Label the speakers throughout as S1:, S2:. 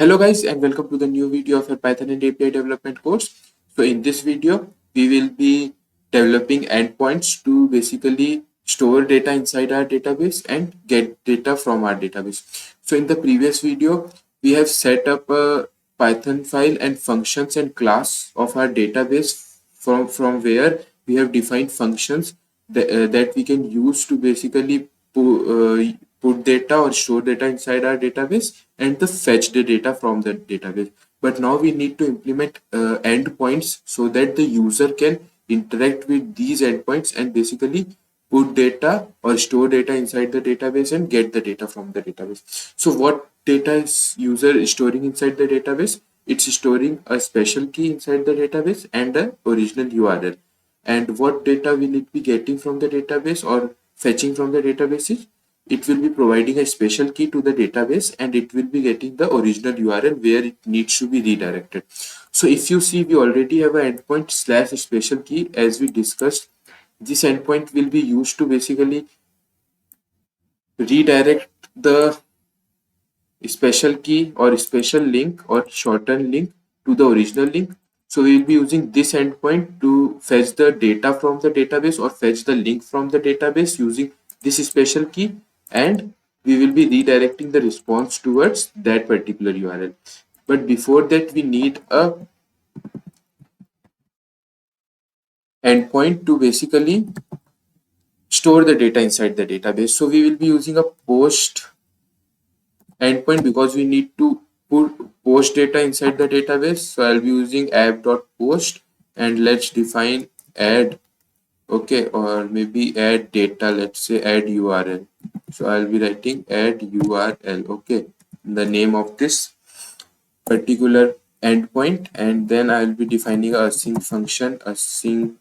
S1: Hello guys and welcome to the new video of a Python and API development course. So in this video, we will be developing endpoints to basically store data inside our database and get data from our database. So in the previous video, we have set up a Python file and functions and class of our database from where we have defined functions that we can use to basically put data or store data inside our database and to fetch the data from the database. But now we need to implement endpoints so that the user can interact with these endpoints and basically put data or store data inside the database and get the data from the database. So what data is user storing inside the database? It's storing a special key inside the database and an original URL. And what data will it be getting from the database or fetching from the databases? It will be providing a special key to the database and it will be getting the original URL where it needs to be redirected. So if you see, we already have an endpoint slash special key as we discussed. This endpoint will be used to basically redirect the special key or special link or shortened link to the original link. So we will be using this endpoint to fetch the data from the database or fetch the link from the database using this special key, and we will be redirecting the response towards that particular URL. But before that, we need a endpoint to basically store the data inside the database. So we will be using a post endpoint because we need to put post data inside the database. So I'll be using app.post and let's define add, okay, or maybe add data, let's say add URL. So I'll be writing add URL, okay, the name of this particular endpoint, and then I'll be defining a async function, async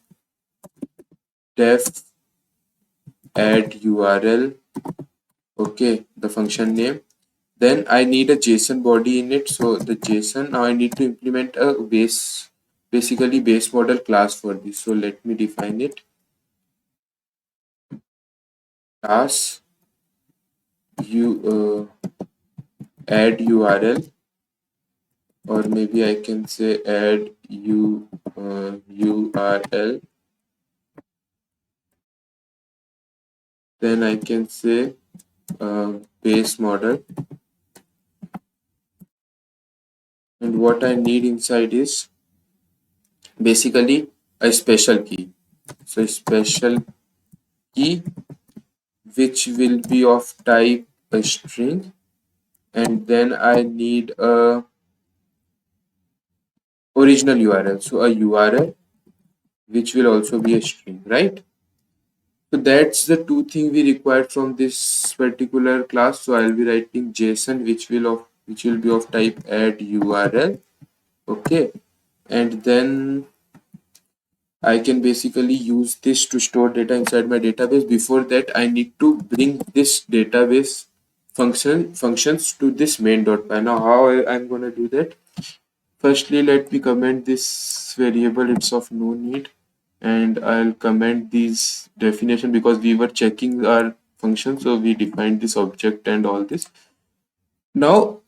S1: def add URL, okay, the function name. Then I need a JSON body in it. So the JSON, now I need to implement a basically base model class for this. So let me define it. Class you add URL, or maybe I can say add URL. Then I can say base model, and what I need inside is basically a special key. So special key which will be of type a string, and then I need a original URL, so a URL which will also be a string, right? So that's the two things we required from this particular class. So I'll be writing JSON which will be of type add URL, okay, and then I can basically use this to store data inside my database. Before that, I need to bring this database functions to this main.py. Now how I'm going to do that? Firstly, let me comment this variable, it's of no need, and I'll comment these definition because we were checking our function, so we defined this object and all this. Now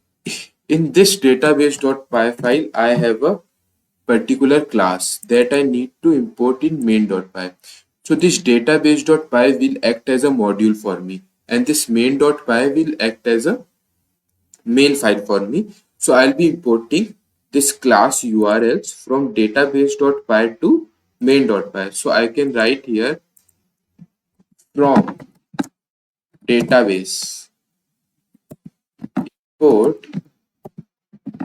S1: in this database.py file, I have a particular class that I need to import in main.py. So this database.py will act as a module for me, and this main.py will act as a main file for me. So I'll be importing this class URLs from database.py to main.py. So I can write here from database import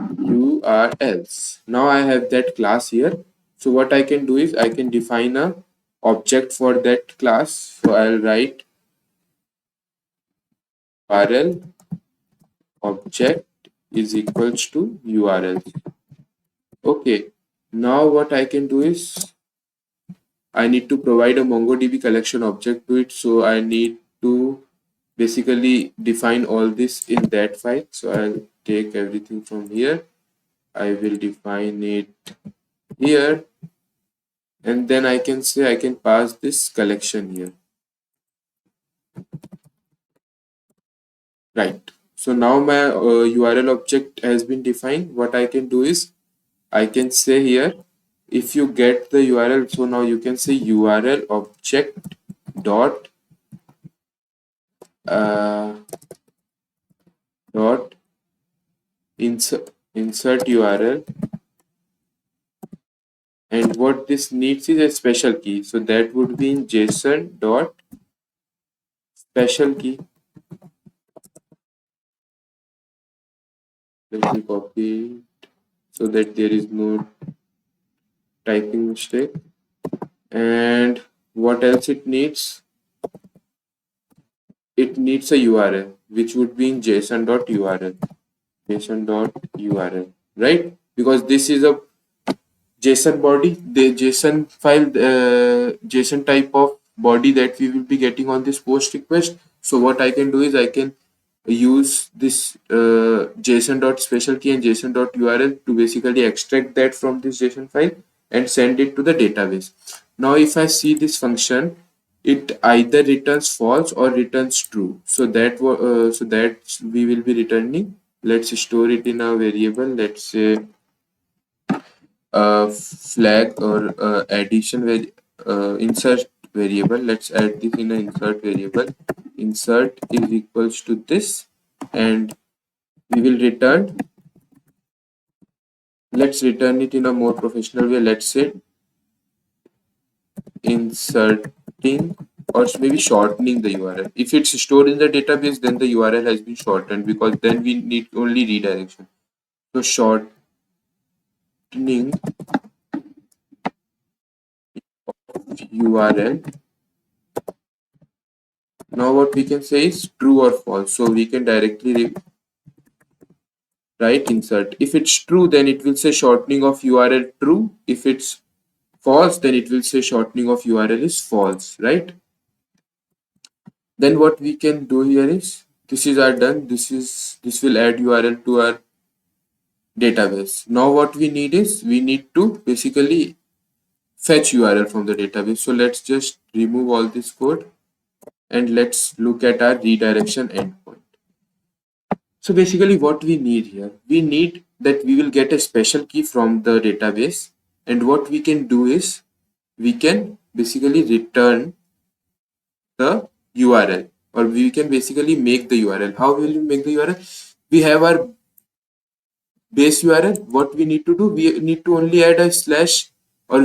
S1: URLs. Now I have that class here. So what I can do is I can define a object for that class. So I'll write URL object is equals to URL. Okay. Now what I can do is I need to provide a MongoDB collection object to it. So I need to basically define all this in that file. So I'll take everything from here. I will define it here, and then I can say I can pass this collection here, right? So now my URL object has been defined. What I can do is I can say here, if you get the URL, so now you can say URL object dot uh, dot insert URL, and what this needs is a special key. So that would be in JSON dot special key. Let me copy so that there is no typing mistake. And what else it needs? It needs a URL, which would be in JSON.url. JSON.url, right? Because this is a JSON body, the JSON file, JSON type of body that we will be getting on this post request. So what I can do is I can use this JSON.special key and JSON.url to basically extract that from this JSON file and send it to the database. Now, if I see this function, it either returns false or returns true. So that we will be returning. Let's store it in a variable. Let's say flag or insert variable. Let's add this in an insert variable. Insert is equals to this, and we will return. Let's return it in a more professional way. Let's say inserting, or maybe shortening the URL. If it's stored in the database, then the URL has been shortened, because then we need only redirection. So shortening URL. Now what we can say is true or false. So we can directly write insert. If it's true, then it will say shortening of URL true. If it's false, then it will say shortening of URL is false, right? Then what we can do here is, this is our done. This will add URL to our database. Now what we need is, we need to basically fetch URL from the database. So let's just remove all this code and let's look at our redirection endpoint. So basically what we need here, we need that we will get a special key from the database, and what we can do is we can basically return the URL, or we can basically make the URL. How will we make the URL? We have our base URL. What we need to do, we need to only add a slash or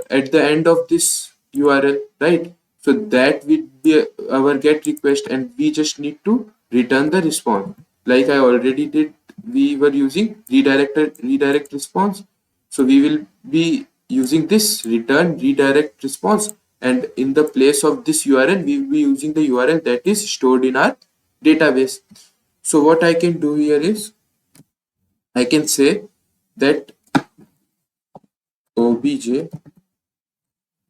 S1: at the end of this URL, right? So that will be our get request, and we just need to return the response. Like I already did, we were using redirect response. So we will be using this return redirect response, and in the place of this URL, we will be using the URL that is stored in our database. So what I can do here is, I can say that obj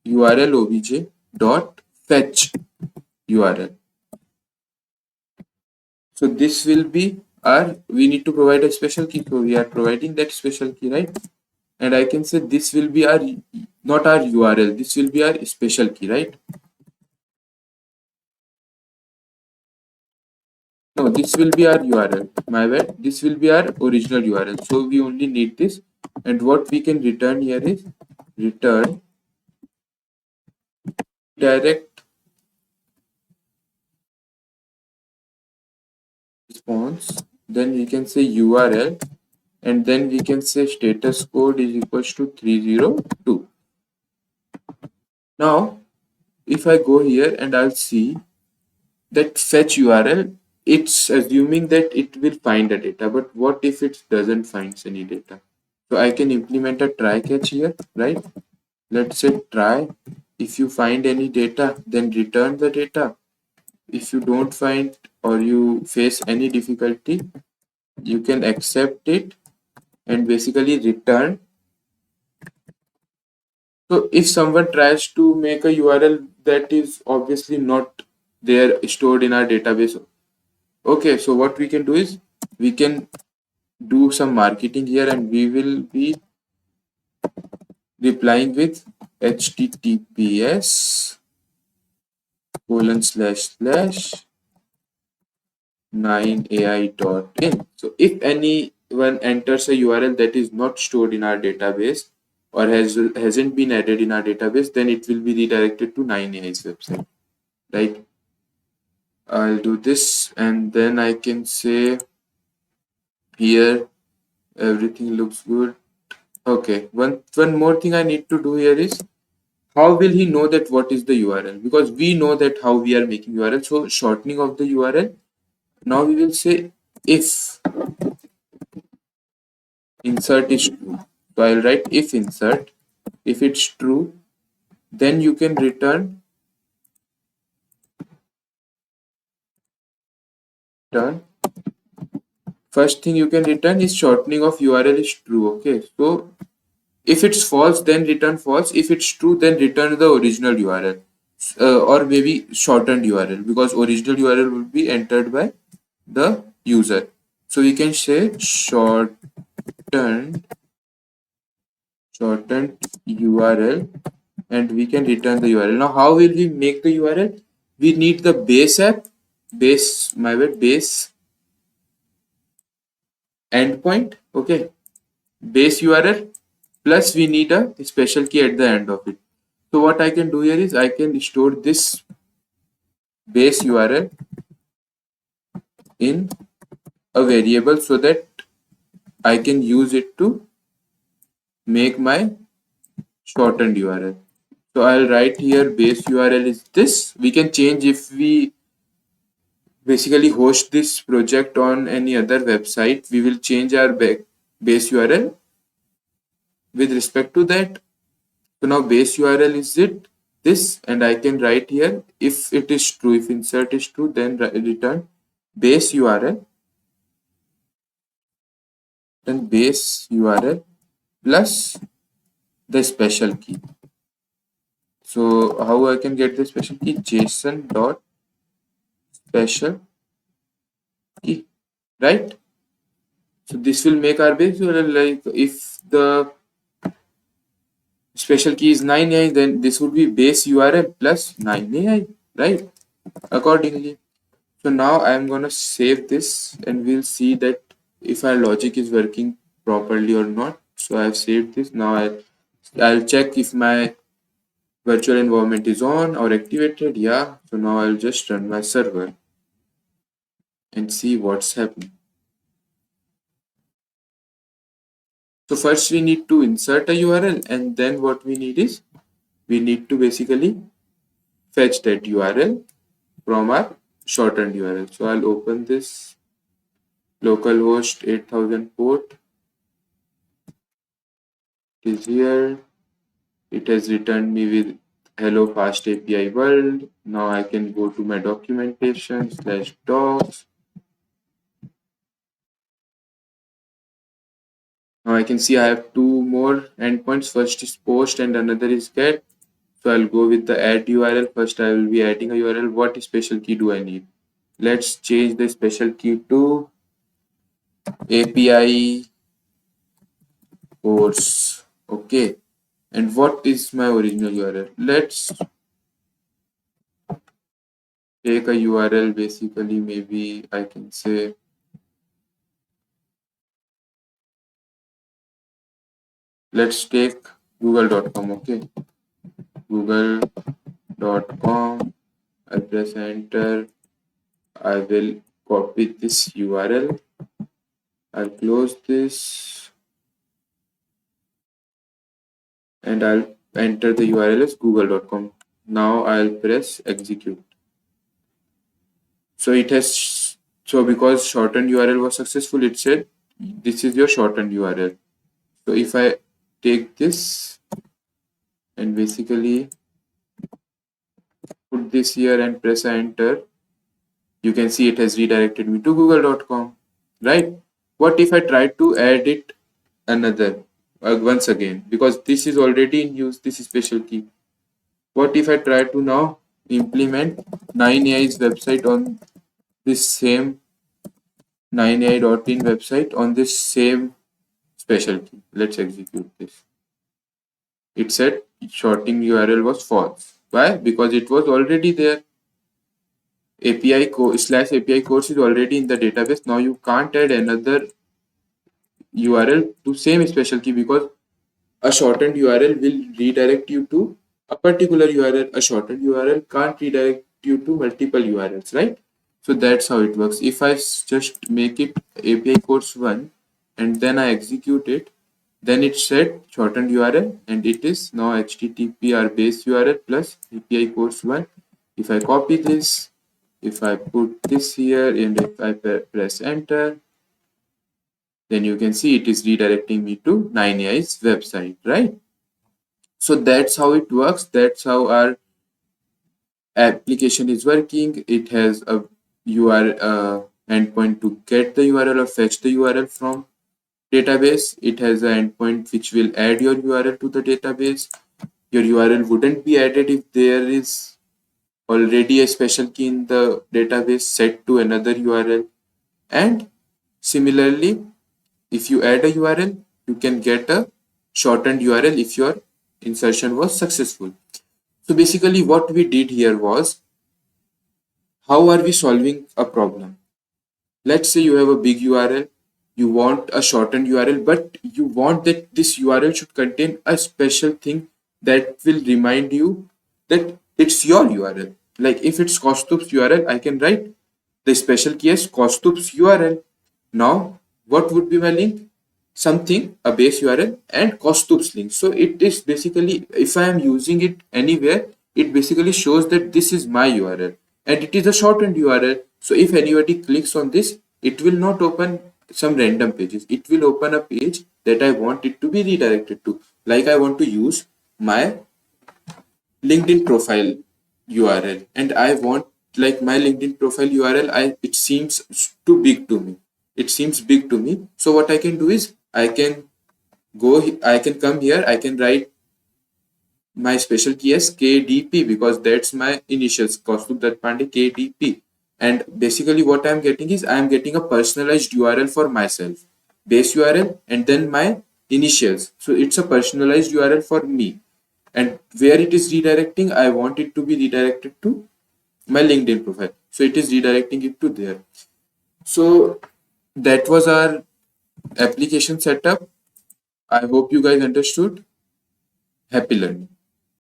S1: URL obj dot fetch URL. So this will be our, we need to provide a special key. So we are providing that special key, right? And I can say this will be our, not our URL, this will be our special key, right? No, this will be our URL. My bad. This will be our original URL. So we only need this. And what we can return here is return direct response. Then we can say URL, and then we can say status code is equals to 302. Now, if I go here and I'll see that fetch URL, it's assuming that it will find the data, but what if it doesn't find any data? So I can implement a try catch here, right? Let's say try. If you find any data, then return the data. If you don't find or you face any difficulty, you can accept it and basically return. So if someone tries to make a URL that is obviously not there stored in our database, okay, so what we can do is we can do some marketing here, and we will be replying with https : 9ai.in. So if anyone enters a URL that is not stored in our database or hasn't been added in our database, then it will be redirected to 9ai's website, right? I'll do this and then I can say here everything looks good. Okay, one more thing I need to do here is how will he know that what is the URL? Because we know that how we are making URL. So shortening of the URL. Now we will say if insert is true. So I'll write if insert. If it's true, then you can return. First thing you can return is shortening of URL is true. Okay. So if it's false, then return false. If it's true, then return the original URL. Or maybe shortened URL because original URL will be entered by the user. So we can say shortened URL and we can return the URL. Now, how will we make the URL? We need the base app, base endpoint, okay, base URL plus we need a special key at the end of it. So what I can do here is I can store this base URL in a variable so that I can use it to make my shortened URL. So I'll write here base URL is this. We can change if we basically host this project on any other website. We will change our base URL with respect to that. So now base URL is it this, and I can write here if it is true, if insert is true, then return base URL, then base URL plus the special key. So how I can get the special key? JSON dot special key, right? So this will make our base URL. Like if the special key is 9ai, then this would be base URL plus 9ai, right? Accordingly. So now I'm gonna save this and we'll see that if our logic is working properly or not. So I've saved this. Now I'll check if my virtual environment is on or activated. Yeah. So now I'll just run my server and see what's happening. So first we need to insert a URL and then what we need is we need to basically fetch that URL from our shortened URL. So I'll open this localhost 8000 port. It is here. It has returned me with hello fast API world. Now I can go to my documentation /docs. Now I can see I have two more endpoints. First is post and another is get. So I'll go with the add URL. First I will be adding a URL. What special key do I need? Let's change the special key to API course. Okay. And what is my original URL? Let's take a URL. Basically, maybe I can say let's take google.com. Okay, google.com. I'll press enter. I will copy this URL. I'll close this and I'll enter the URL as google.com. Now I'll press execute. So it has, so because shortened URL was successful, it said this is your shortened URL. So if I take this and basically put this here and press enter, you can see it has redirected me to google.com, right? What if I try to add it another once again, because this is already in use, this is special key. What if I try to now implement 9ai's website on this same 9ai.in website on this same special key? Let's execute this. It said shorting URL was false. Why? Because it was already there. slash API course is already in the database. Now you can't add another URL to same special key, because a shortened URL will redirect you to a particular URL. A shortened URL can't redirect you to multiple URLs, right? So that's how it works. If I just make it API course 1 and then I execute it, then it said shortened URL and it is now HTTP base URL plus API course 1. If I copy this, if I put this here and if I press enter, then you can see it is redirecting me to 9AI's website, right? So that's how it works. That's how our application is working. It has a URL endpoint to get the URL or fetch the URL from database. It has an endpoint which will add your URL to the database. Your URL wouldn't be added if there is already a special key in the database set to another URL. And similarly, if you add a URL, you can get a shortened URL if your insertion was successful. So basically what we did here was, how are we solving a problem? Let's say you have a big URL, you want a shortened URL, but you want that this URL should contain a special thing that will remind you that it's your URL. Like if it's Kaustubh's URL, I can write the special key as Kaustubh's URL. Now, what would be my link? Something, a base URL and Kaustubh's link. So it is basically, if I am using it anywhere, it basically shows that this is my URL and it is a shortened URL. So if anybody clicks on this, it will not open some random pages. It will open a page that I want it to be redirected to. Like I want to use my LinkedIn profile URL and I want, like, my LinkedIn profile URL, it seems too big to me. It seems big to me. So what I can do is I can come here, I can write my special key as KDP because that's my initials, Kaustubh Dutt Pandey KDP. And basically what I'm getting is I'm getting a personalized URL for myself, base URL and then my initials. So it's a personalized URL for me. And where it is redirecting, I want it to be redirected to my LinkedIn profile. So it is redirecting it to there. So that was our application setup. I hope you guys understood. Happy learning.